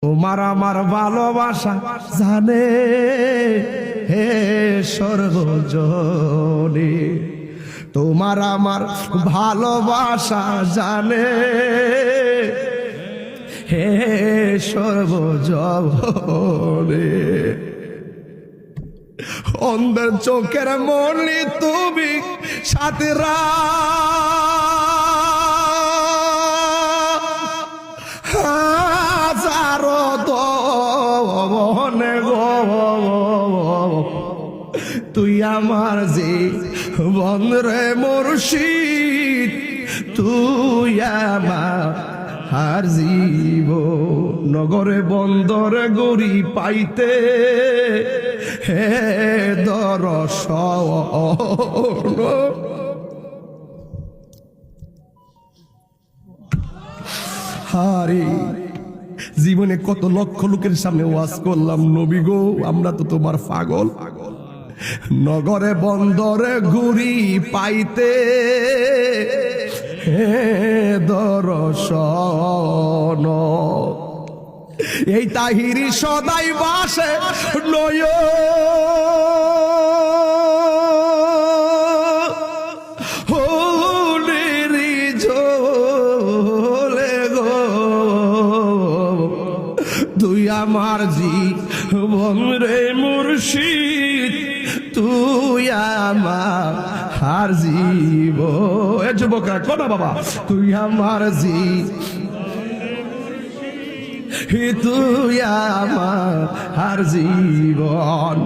তোমার আমার ভালোবাসা জানে হে সর্বজনে, তোমার আমার ভালোবাসা জানে হে সর্বজনে। অন্ধের চোখের মনি তুমি সাথীরা, হাজারো দনে গো তুই আমার যে বন্ধরে মুর্শিদ, তুই আমার আর জীব নগরে বন্দরে গরি পাইতে হে দর্শন। হারে জীবনে কত লক্ষ লোকের সামনে ওয়াজ করলাম, নবী গো আমরা তো তোমার পাগল, নগরে বন্দরে ঘুরি পাইতে হে দর্শন। এই তাহিরি সদাই বাসে নয় তুই আমার জীবন রে মুর্শিদ, তুই আমার হার জীব। এ যুবকরা কোনা বাবা, তুই আমার তুই আমার হার জীবন।